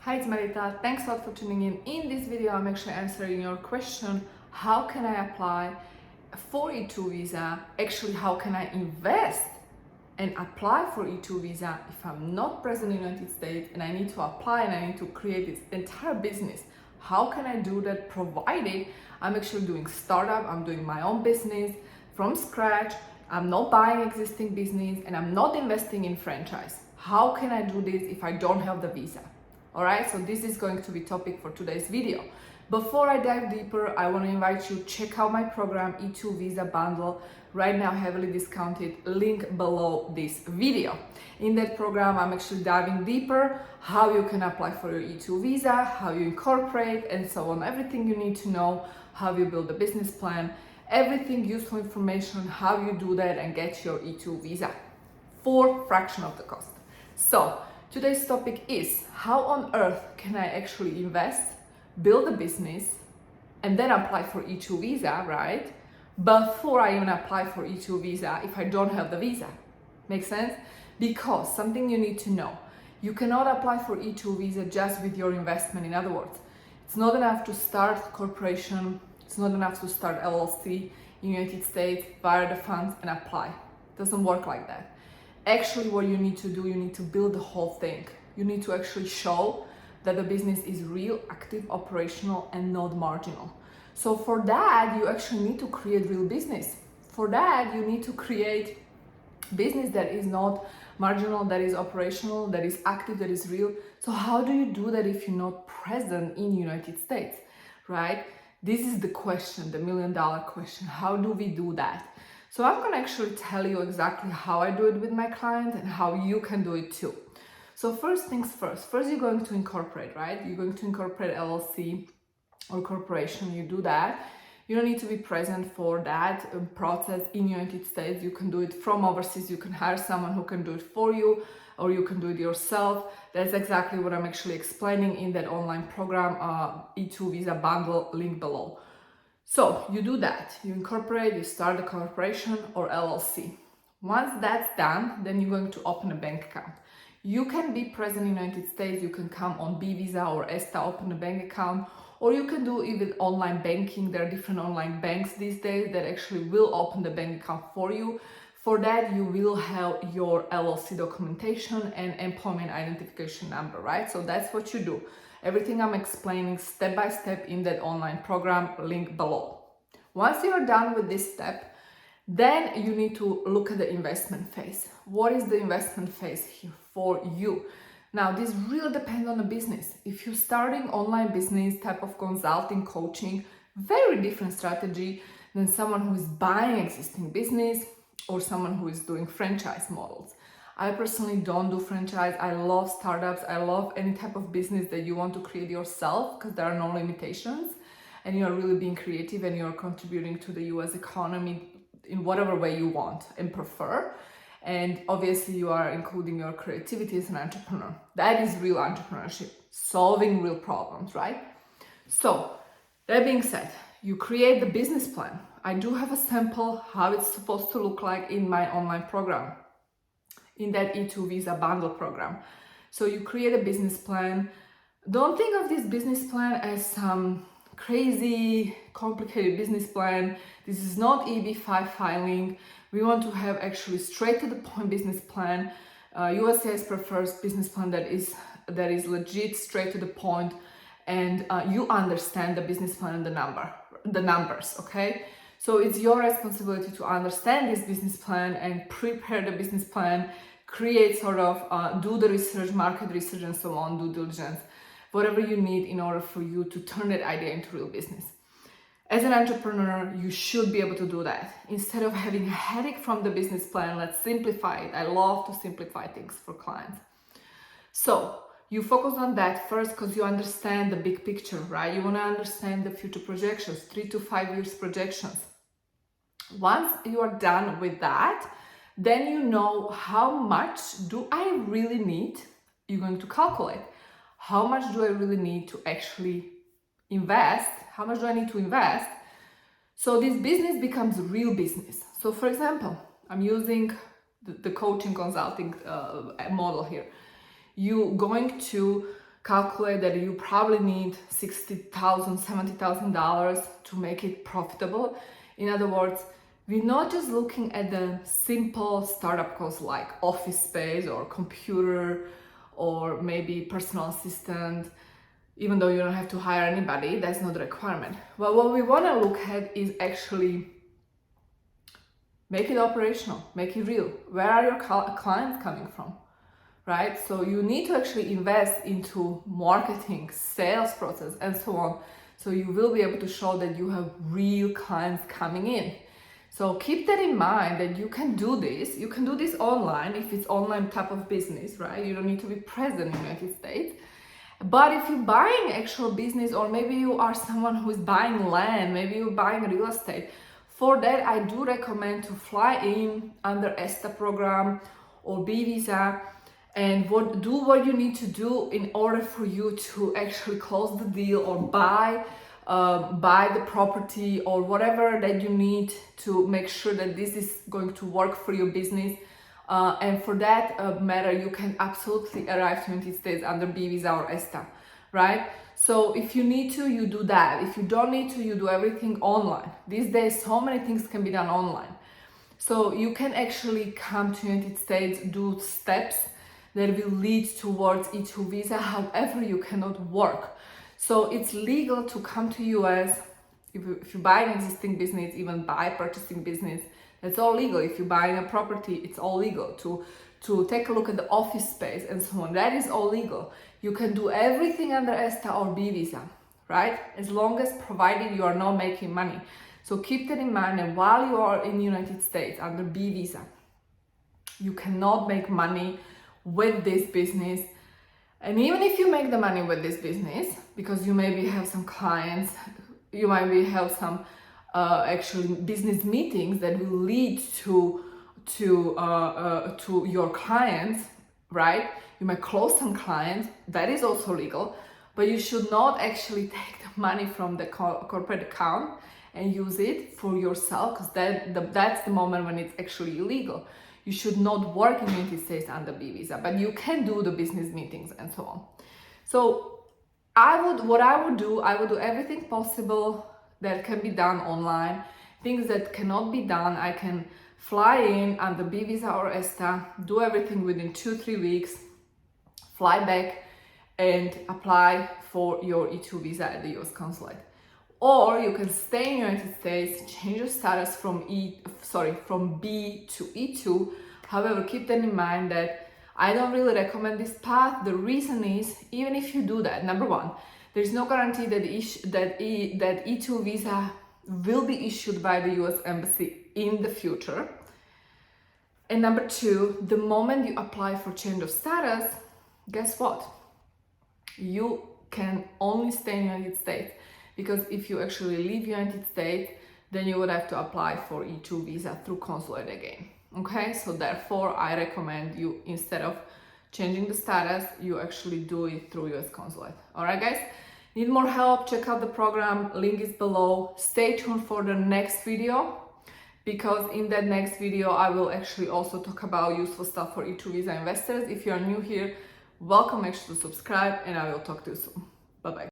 Hi, it's Marieta. Thanks a lot for tuning in. In this video, I'm actually answering your question, how can I apply for E2 visa? Actually, how can I invest and apply for E2 visa if I'm not present in the United States and I need to apply and I need to create this entire business? How can I do that provided I'm actually doing startup, I'm doing my own business from scratch, I'm not buying existing business and I'm not investing in franchise? How can I do this if I don't have the visa? All right, so this is going to be topic for today's video. Before I dive deeper, I want to invite you to check out my program E2 Visa Bundle, right now heavily discounted, link below this video. In that program, I'm actually diving deeper how you can apply for your E2 visa, how you incorporate and so on, everything you need to know, how you build a business plan, everything useful information, how you do that and get your E2 visa for fraction of the cost. So today's topic is how on earth can I actually invest, build a business, and then apply for E2 visa, right? Before I even apply for E2 visa if I don't have the visa. Make sense? Because something you need to know, you cannot apply for E2 visa just with your investment. In other words, it's not enough to start corporation, it's not enough to start LLC in United States, wire the funds and apply. It doesn't work like that. Actually, what you need to do, you need to build the whole thing. You need to actually show that the business is real, active, operational, and not marginal. So for that, you actually need to create real business. For that, you need to create business that is not marginal, that is operational, that is active, that is real. So how do you do that if you're not present in the United States, right? This is the question, the $1 million question. How do we do that? So I'm going to actually tell you exactly how I do it with my clients and how you can do it too. So first things first, you're going to incorporate, right? You're going to incorporate LLC or corporation, you do that. You don't need to be present for that process in the United States. You can do it from overseas. You can hire someone who can do it for you, or you can do it yourself. That's exactly what I'm actually explaining in that online program, E2 Visa Bundle, link below. So you do that, you incorporate, you start a corporation or LLC. Once that's done, then you're going to open a bank account. You can be present in the United States, you can come on B visa or ESTA, open a bank account, or you can do even online banking. There are different online banks these days that actually will open the bank account for you. For that, you will have your LLC documentation and employment identification number, right? So that's what you do. Everything I'm explaining step by step in that online program, link below. Once you're done with this step, then you need to look at the investment phase. What is the investment phase here for you? Now, this really depends on the business. If you're starting online business, type of consulting, coaching, very different strategy than someone who is buying existing business or someone who is doing franchise models. I personally don't do franchise. I love startups. I love any type of business that you want to create yourself because there are no limitations and you are really being creative and you're contributing to the US economy in whatever way you want and prefer. And obviously you are including your creativity as an entrepreneur. That is real entrepreneurship, solving real problems, right? So that being said, you create the business plan. I do have a sample how it's supposed to look like in my online program, in that E2 Visa Bundle program. So you create a business plan. Don't think of this business plan as some crazy, complicated business plan. This is not EB-5 filing. We want to have actually straight to the point business plan. USCIS prefers business plan that is legit, straight to the point, and you understand the business plan and the numbers, okay? So it's your responsibility to understand this business plan and prepare the business plan, create sort of, do the research, market research and so on, due diligence, whatever you need in order for you to turn that idea into real business. As an entrepreneur, you should be able to do that. Instead of having a headache from the business plan, let's simplify it. I love to simplify things for clients. So you focus on that first because you understand the big picture, right? You want to understand the future projections, 3 to 5 years projections. Once you are done with that, then you know how much do I really need. You're going to calculate how much do I really need to actually invest, how much do I need to invest so this business becomes real business. So for example, I'm using the coaching consulting model here. You're going to calculate that you probably need $60,000, $70,000 to make it profitable. In other words, we're not just looking at the simple startup costs like office space or computer or maybe personal assistant, even though you don't have to hire anybody, that's not a requirement. But what we want to look at is actually make it operational, make it real. Where are your clients coming from, right? So you need to actually invest into marketing, sales process, and so on. So you will be able to show that you have real clients coming in. So keep that in mind that you can do this. You can do this online if it's online type of business, right? You don't need to be present in the United States. But if you're buying actual business, or maybe you are someone who is buying land, maybe you're buying real estate, for that I do recommend to fly in under ESTA program or B visa and do what you need to do in order for you to actually close the deal or buy the property or whatever that you need to make sure that this is going to work for your business. And for that matter, you can absolutely arrive to the United States under B visa or ESTA, right? So if you need to, you do that. If you don't need to, you do everything online. These days, so many things can be done online. So you can actually come to the United States, do steps that will lead towards E2 visa. However, you cannot work. So it's legal to come to US if you buy an existing business, even buy purchasing business. That's all legal. If you're buying a property, it's all legal. To take a look at the office space and so on, that is all legal. You can do everything under ESTA or B visa, right? As long as provided you are not making money. So keep that in mind, and while you are in the United States under B visa, you cannot make money with this business. And even if you make the money with this business, because you maybe have some clients, you maybe have some actually business meetings that will lead to your clients, right? You might close some clients, that is also legal, but you should not actually take the money from the corporate account and use it for yourself, because that's the moment when it's actually illegal. You should not work in the United States under B visa, but you can do the business meetings and so on. So I would do everything possible that can be done online. Things that cannot be done, I can fly in under B visa or ESTA, do everything within 2-3 weeks, fly back and apply for your E2 visa at the US consulate. Or you can stay in the United States, change your status from B to E2. However, keep that in mind that I don't really recommend this path. The reason is, even if you do that, number one, there's no guarantee that E2 visa will be issued by the US Embassy in the future. And number two, the moment you apply for change of status, guess what? You can only stay in the United States, because if you actually leave the United States, then you would have to apply for E2 visa through consulate again. Okay, so therefore I recommend you, instead of changing the status, you actually do it through US consulate. All right, guys, need more help? Check out the program, link is below. Stay tuned for the next video, because in that next video I will actually also talk about useful stuff for E2 visa investors. If you are new here, welcome, make sure to subscribe, and I will talk to you soon. Bye bye.